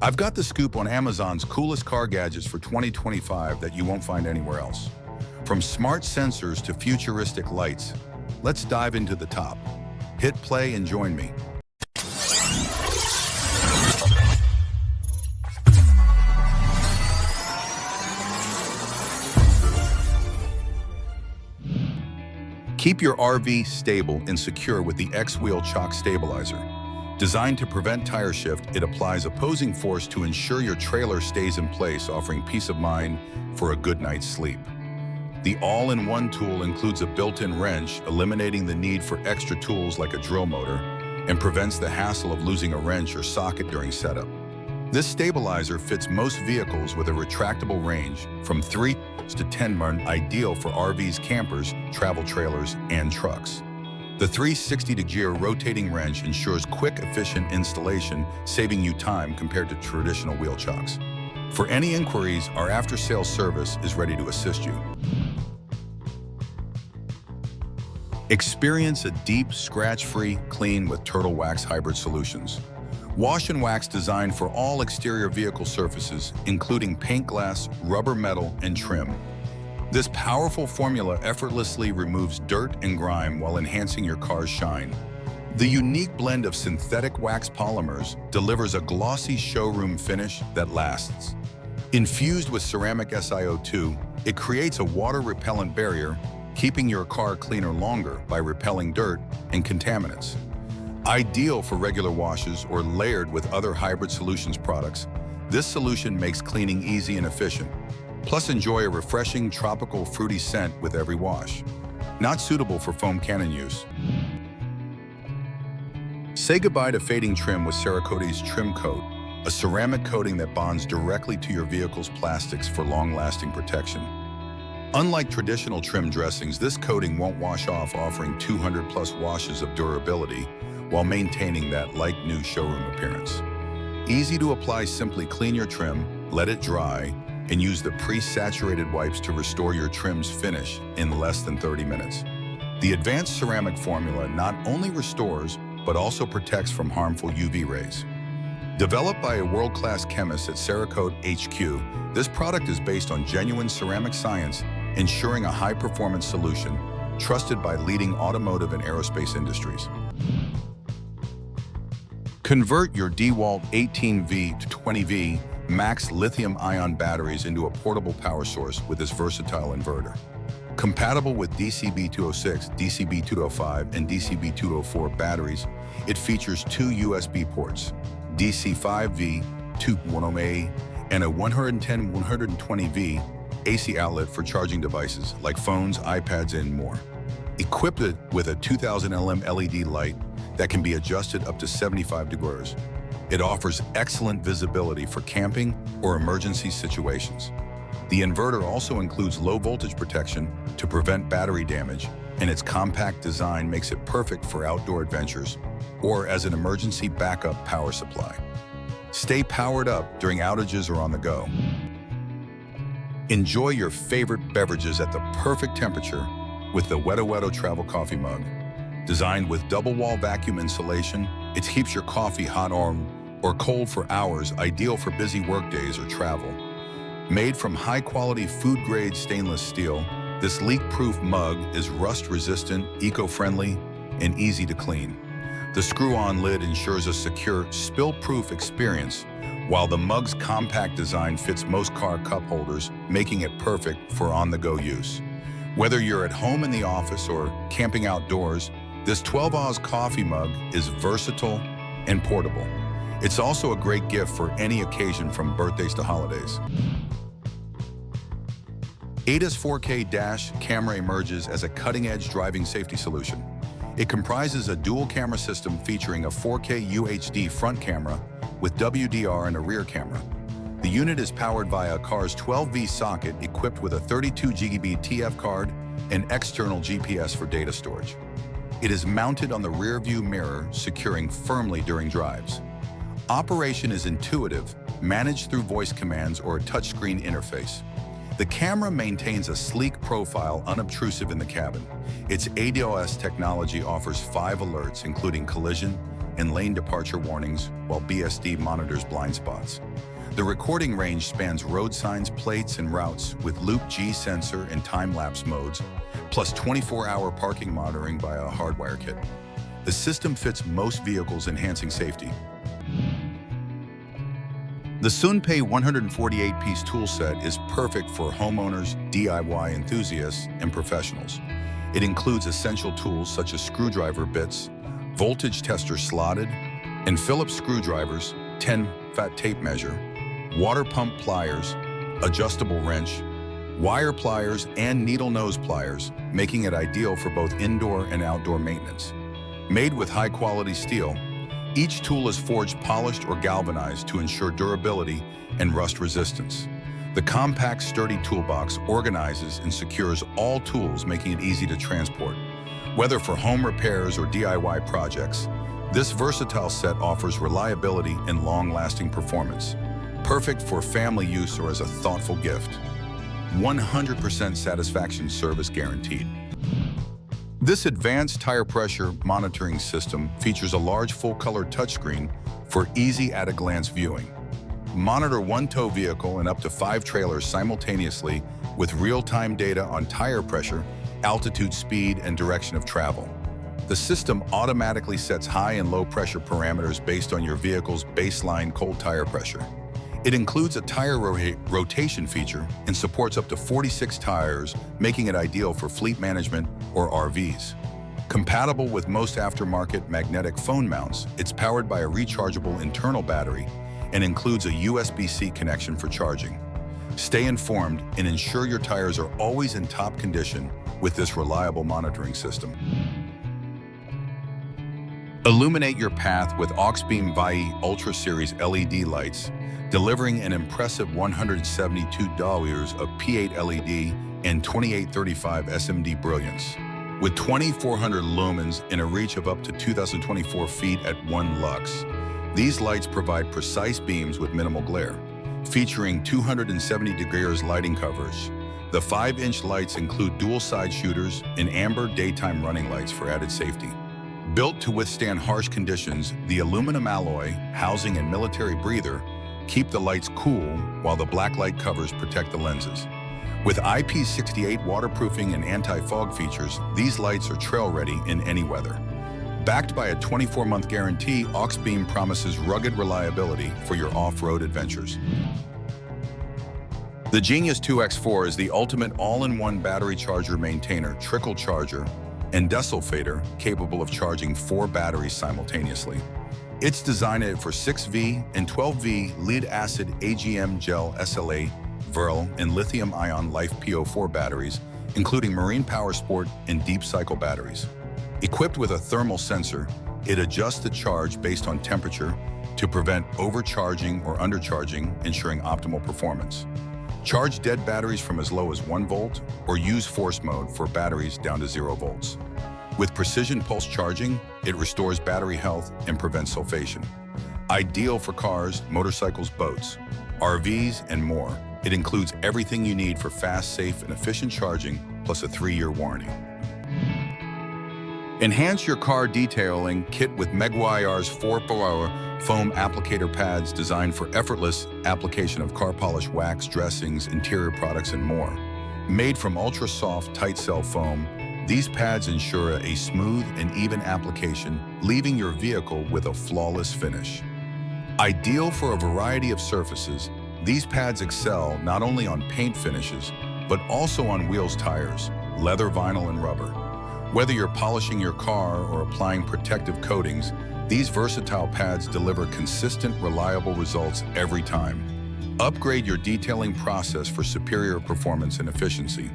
I've got the scoop on Amazon's coolest car gadgets for 2025 that you won't find anywhere else. From smart sensors to futuristic lights, let's dive into the top. Hit play and join me. Keep your RV stable and secure with the XWheel Shock Stabilizer. Designed to prevent tire shift, it applies opposing force to ensure your trailer stays in place, offering peace of mind for a good night's sleep. The all-in-one tool includes a built-in wrench, eliminating the need for extra tools like a drill motor, and prevents the hassle of losing a wrench or socket during setup. This stabilizer fits most vehicles with a retractable range from 3 to 10 miles, ideal for RVs, campers, travel trailers, and trucks. The 360-degree rotating wrench ensures quick, efficient installation, saving you time compared to traditional wheel chocks. For any inquiries, our after-sales service is ready to assist you. Experience a deep, scratch-free clean with Turtle Wax Hybrid Solutions. Wash and wax designed for all exterior vehicle surfaces, including paint, glass, rubber, metal, and trim. This powerful formula effortlessly removes dirt and grime while enhancing your car's shine. The unique blend of synthetic wax polymers delivers a glossy showroom finish that lasts. Infused with ceramic SiO2, it creates a water-repellent barrier, keeping your car cleaner longer by repelling dirt and contaminants. Ideal for regular washes or layered with other Hybrid Solutions products, this solution makes cleaning easy and efficient. Plus, enjoy a refreshing tropical fruity scent with every wash. Not suitable for foam cannon use. Say goodbye to fading trim with Cerakote's Trim Coat, a ceramic coating that bonds directly to your vehicle's plastics for long-lasting protection. Unlike traditional trim dressings, this coating won't wash off, offering 200-plus washes of durability while maintaining that like-new showroom appearance. Easy to apply, simply clean your trim, let it dry, and use the pre-saturated wipes to restore your trim's finish in less than 30 minutes. The advanced ceramic formula not only restores, but also protects from harmful UV rays. Developed by a world-class chemist at Cerakote HQ, this product is based on genuine ceramic science, ensuring a high-performance solution trusted by leading automotive and aerospace industries. Convert your DeWalt 18V to 20V max lithium-ion batteries into a portable power source with this versatile inverter. Compatible with DCB206, DCB205, and DCB204 batteries, it features 2 USB ports, DC5V, 210A, and a 110-120V AC outlet for charging devices like phones, iPads, and more. Equipped with a 2000 LM LED light that can be adjusted up to 75 degrees. It offers excellent visibility for camping or emergency situations. The inverter also includes low voltage protection to prevent battery damage, and its compact design makes it perfect for outdoor adventures or as an emergency backup power supply. Stay powered up during outages or on the go. Enjoy your favorite beverages at the perfect temperature with the Wetto Travel Coffee Mug. Designed with double-wall vacuum insulation, it keeps your coffee hot or cold for hours, ideal for busy workdays or travel. Made from high-quality food-grade stainless steel, this leak-proof mug is rust-resistant, eco-friendly, and easy to clean. The screw-on lid ensures a secure, spill-proof experience, while the mug's compact design fits most car cup holders, making it perfect for on-the-go use. Whether you're at home, in the office, or camping outdoors, this 12-oz coffee mug is versatile and portable. It's also a great gift for any occasion, from birthdays to holidays. ADAS 4K dash camera emerges as a cutting-edge driving safety solution. It comprises a dual-camera system featuring a 4K UHD front camera with WDR and a rear camera. The unit is powered via a car's 12V socket equipped with a 32GB TF card and external GPS for data storage. It is mounted on the rear-view mirror, securing firmly during drives. Operation is intuitive, managed through voice commands or a touchscreen interface. The camera maintains a sleek profile, unobtrusive in the cabin. Its ADOS technology offers 5 alerts, including collision, and lane departure warnings, while BSD monitors blind spots. The recording range spans road signs, plates, and routes with Loop G sensor and time-lapse modes, plus 24-hour parking monitoring via a hardwire kit. The system fits most vehicles, enhancing safety. The SunPe 148-piece toolset is perfect for homeowners, DIY enthusiasts, and professionals. It includes essential tools such as screwdriver bits, voltage tester slotted, and Phillips screwdrivers, 10-fat tape measure, water pump pliers, adjustable wrench, wire pliers, and needle nose pliers, making it ideal for both indoor and outdoor maintenance. Made with high-quality steel, each tool is forged, polished, or galvanized to ensure durability and rust resistance. The compact, sturdy toolbox organizes and secures all tools, making it easy to transport. Whether for home repairs or DIY projects, this versatile set offers reliability and long-lasting performance. Perfect for family use or as a thoughtful gift. 100% satisfaction service guaranteed. This advanced tire pressure monitoring system features a large full-color touchscreen for easy at-a-glance viewing. Monitor one tow vehicle and up to 5 trailers simultaneously with real-time data on tire pressure, altitude, speed, and direction of travel. The system automatically sets high and low pressure parameters based on your vehicle's baseline cold tire pressure. It includes a tire rotation feature and supports up to 46 tires, making it ideal for fleet management or RVs. Compatible with most aftermarket magnetic phone mounts, it's powered by a rechargeable internal battery and includes a USB-C connection for charging. Stay informed and ensure your tires are always in top condition with this reliable monitoring system. Illuminate your path with OxBeam VI Ultra Series LED lights, delivering an impressive 172 dahlias of P8 LED and 2835 SMD brilliance. With 2400 lumens and a reach of up to 2024 feet at 1 lux, these lights provide precise beams with minimal glare. Featuring 270 degrees lighting coverage, the 5-inch lights include dual side shooters and amber daytime running lights for added safety. Built to withstand harsh conditions, the aluminum alloy, housing, and military breather keep the lights cool while the black light covers protect the lenses. With IP68 waterproofing and anti-fog features, these lights are trail-ready in any weather. Backed by a 24-month guarantee, OxBeam promises rugged reliability for your off-road adventures. The Genius 2X4 is the ultimate all-in-one battery charger maintainer, trickle charger, and desulfator capable of charging 4 batteries simultaneously. It's designed for 6V and 12V lead-acid AGM gel SLA, Verl, and lithium-ion Life PO4 batteries, including marine power sport and deep cycle batteries. Equipped with a thermal sensor, it adjusts the charge based on temperature to prevent overcharging or undercharging, ensuring optimal performance. Charge dead batteries from as low as 1 volt or use force mode for batteries down to 0 volts. With precision pulse charging, it restores battery health and prevents sulfation. Ideal for cars, motorcycles, boats, RVs, and more. It includes everything you need for fast, safe, and efficient charging, plus a 3-year warranty. Enhance your car detailing kit with Meguire's 4-hour foam applicator pads designed for effortless application of car polish, wax, dressings, interior products, and more. Made from ultra-soft, tight-cell foam, these pads ensure a smooth and even application, leaving your vehicle with a flawless finish. Ideal for a variety of surfaces, these pads excel not only on paint finishes, but also on wheels, tires, leather, vinyl, and rubber. Whether you're polishing your car or applying protective coatings, these versatile pads deliver consistent, reliable results every time. Upgrade your detailing process for superior performance and efficiency.